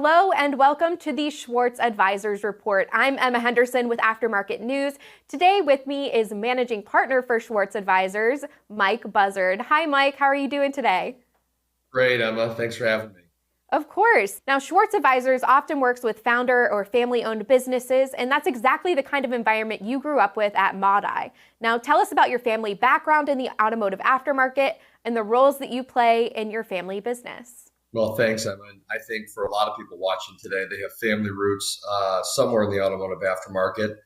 Hello and welcome to the Schwartz Advisors Report. I'm Emma Henderson with Aftermarket News. Today with me is managing partner for Schwartz Advisors, Mike Buzzard. Hi Mike, how are you doing today? Great, Emma. Thanks for having me. Of course. Now, Schwartz Advisors often works with founder or family-owned businesses, and that's exactly the kind of environment you grew up with at MAWDI. Now, tell us about your family background in the automotive aftermarket and the roles that you play in your family business. Well, thanks, Emma. And I think for a lot of people watching today, they have family roots somewhere in the automotive aftermarket.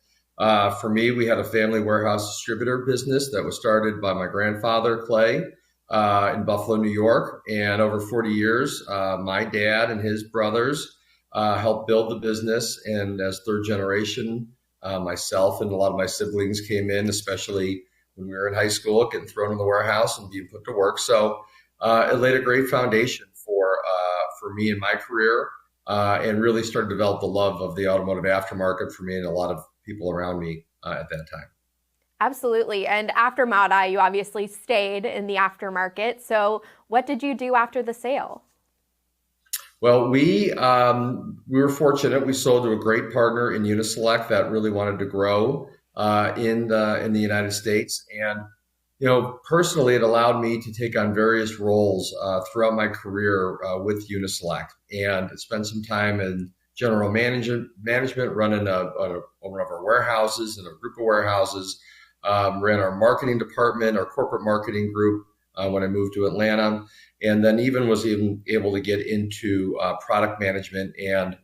For me, we had a family warehouse distributor business that was started by my grandfather, Clay, in Buffalo, New York. And over 40 years, my dad and his brothers helped build the business. And as third generation, myself and a lot of my siblings came in, especially when we were in high school, getting thrown in the warehouse and being put to work. So it laid a great foundation for me in my career, and really started to develop the love of the automotive aftermarket for me and a lot of people around me at that time. Absolutely. And after MAWDI, you obviously stayed in the aftermarket. So what did you do after the sale? Well, we were fortunate. We sold to a great partner in Uni-Select that really wanted to grow in the United States. And personally, it allowed me to take on various roles throughout my career with Uni-Select, and spend some time in general management, running one of our warehouses and a group of warehouses. Ran our marketing department, our corporate marketing group when I moved to Atlanta, and then was able to get into product management and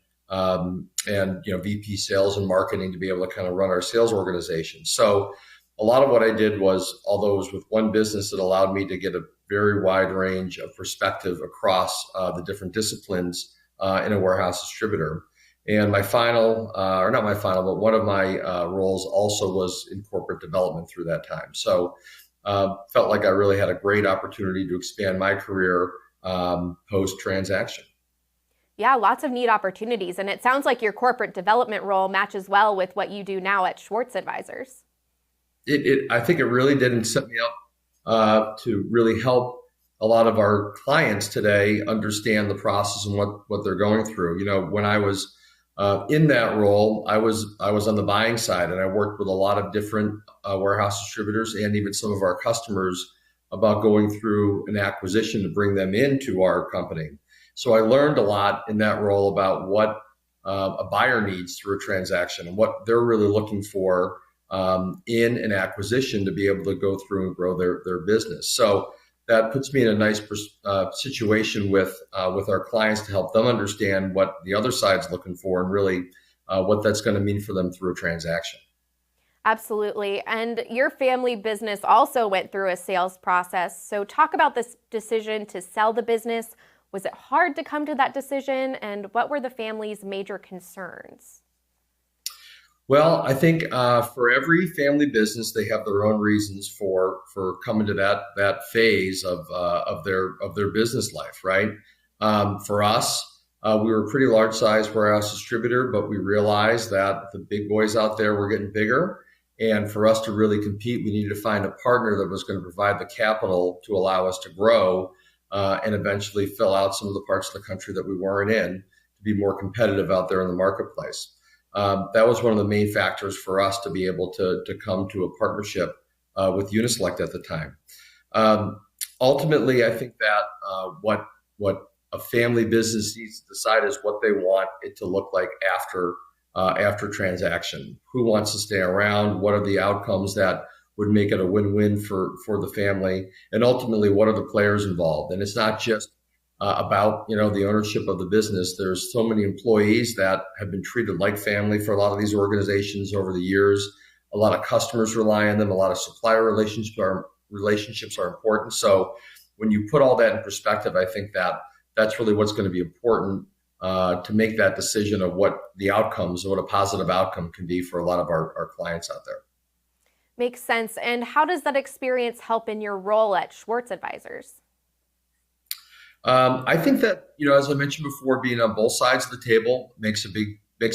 VP sales and marketing to be able to kind of run our sales organization. So a lot of what I did was, although it was with one business, it allowed me to get a very wide range of perspective across the different disciplines in a warehouse distributor. And one of my roles also was in corporate development through that time. So felt like I really had a great opportunity to expand my career post-transaction. Yeah, lots of neat opportunities. And it sounds like your corporate development role matches well with what you do now at Schwartz Advisors. I think it really did set me up to really help a lot of our clients today understand the process and what they're going through. When I was in that role, I was on the buying side, and I worked with a lot of different warehouse distributors and even some of our customers about going through an acquisition to bring them into our company. So I learned a lot in that role about what a buyer needs through a transaction and what they're really looking for in an acquisition to be able to go through and grow their business. So that puts me in a nice situation with our clients to help them understand what the other side's looking for and really what that's going to mean for them through a transaction. Absolutely. And your family business also went through a sales process. So talk about this decision to sell the business. Was it hard to come to that decision? And what were the family's major concerns? Well, I think for every family business, they have their own reasons for coming to that phase of their business life, right? For us, we were a pretty large size warehouse distributor, but we realized that the big boys out there were getting bigger, and for us to really compete, we needed to find a partner that was going to provide the capital to allow us to grow and eventually fill out some of the parts of the country that we weren't in to be more competitive out there in the marketplace. That was one of the main factors for us to be able to come to a partnership with Uni-Select at the time. Ultimately, I think that what a family business needs to decide is what they want it to look like after transaction. Who wants to stay around? What are the outcomes that would make it a win-win for the family? And ultimately, what are the players involved? And it's not just about the ownership of the business. There's so many employees that have been treated like family for a lot of these organizations over the years. A lot of customers rely on them. A lot of supplier relationships are important. So when you put all that in perspective, I think that's really what's going to be important to make that decision of what the outcomes, what a positive outcome can be for a lot of our clients out there. Makes sense. And how does that experience help in your role at Schwartz Advisors? I think that, as I mentioned before, being on both sides of the table makes a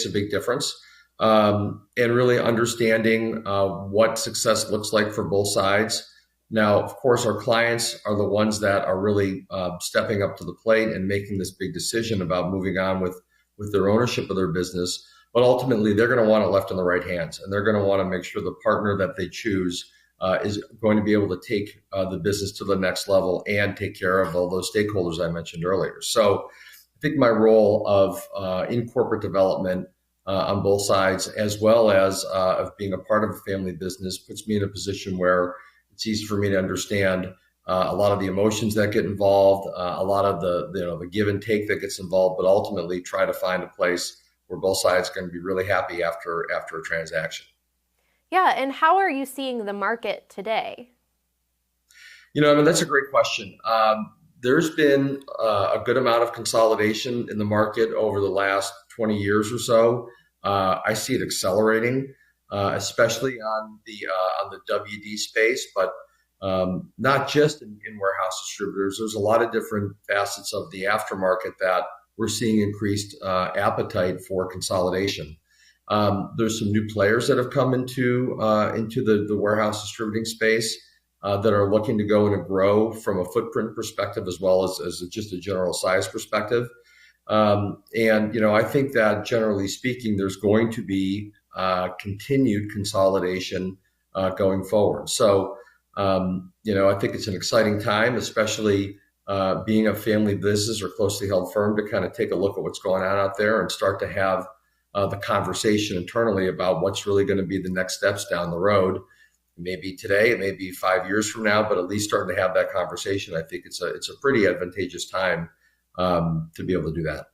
big difference. And really understanding what success looks like for both sides. Now, of course, our clients are the ones that are really stepping up to the plate and making this big decision about moving on with with their ownership of their business, but ultimately they're going to want it left in the right hands, and they're going to want to make sure the partner that they choose is going to be able to take the business to the next level and take care of all those stakeholders I mentioned earlier. So I think my role in corporate development on both sides, as well as of being a part of a family business, puts me in a position where it's easy for me to understand a lot of the emotions that get involved, a lot of the give and take that gets involved, but ultimately try to find a place where both sides are going to be really happy after a transaction. Yeah, and how are you seeing the market today? That's a great question. There's been a good amount of consolidation in the market over the last 20 years or so. I see it accelerating, especially on the WD space, but not just in warehouse distributors. There's a lot of different facets of the aftermarket that we're seeing increased appetite for consolidation. There's some new players that have come into the warehouse distributing space that are looking to go and grow from a footprint perspective as well as just a general size perspective. I think that generally speaking, there's going to be continued consolidation going forward. So, I think it's an exciting time, especially being a family business or closely held firm, to kind of take a look at what's going on out there and start to have the conversation internally about what's really going to be the next steps down the road. Maybe today, it may be 5 years from now, but at least starting to have that conversation. I think it's a pretty advantageous time to be able to do that.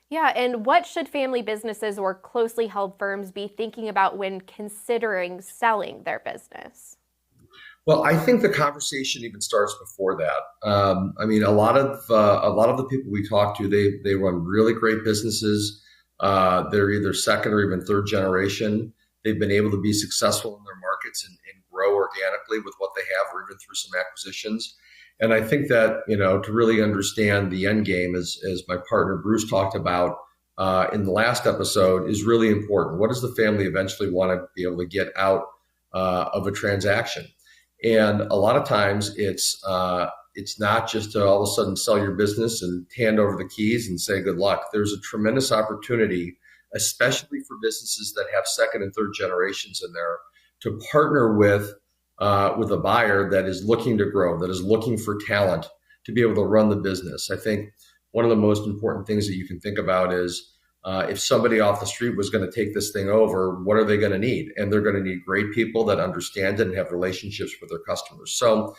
Yeah, and what should family businesses or closely held firms be thinking about when considering selling their business? Well, I think the conversation even starts before that. A lot of the people we talk to, they run really great businesses. They're either second or even third generation. They've been able to be successful in their markets and grow organically with what they have, or even through some acquisitions. And I think that, to really understand the end game, as my partner Bruce talked about in the last episode, is really important. What does the family eventually want to be able to get out of a transaction? And a lot of times it's not just to all of a sudden sell your business and hand over the keys and say good luck. There's a tremendous opportunity, especially for businesses that have second and third generations in there, to partner with a buyer that is looking to grow, that is looking for talent to be able to run the business. I think one of the most important things that you can think about is if somebody off the street was going to take this thing over, what are they going to need? And they're going to need great people that understand it and have relationships with their customers. So,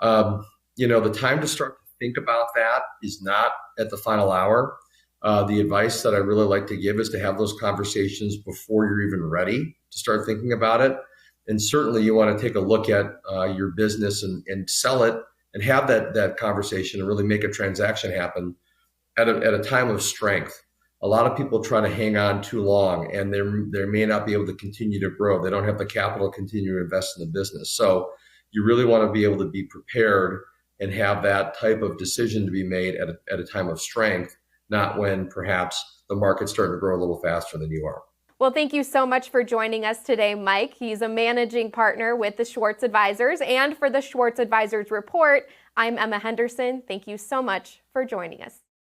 the time to start to think about that is not at the final hour. The advice that I really like to give is to have those conversations before you're even ready to start thinking about it. And certainly you want to take a look at your business and sell it and have that conversation and really make a transaction happen at a time of strength. A lot of people try to hang on too long, and they may not be able to continue to grow. They don't have the capital to continue to invest in the business. So you really want to be able to be prepared and have that type of decision to be made at a time of strength, not when perhaps the market's starting to grow a little faster than you are. Well, thank you so much for joining us today, Mike. He's a managing partner with the Schwartz Advisors. And for the Schwartz Advisors Report, I'm Emma Henderson. Thank you so much for joining us.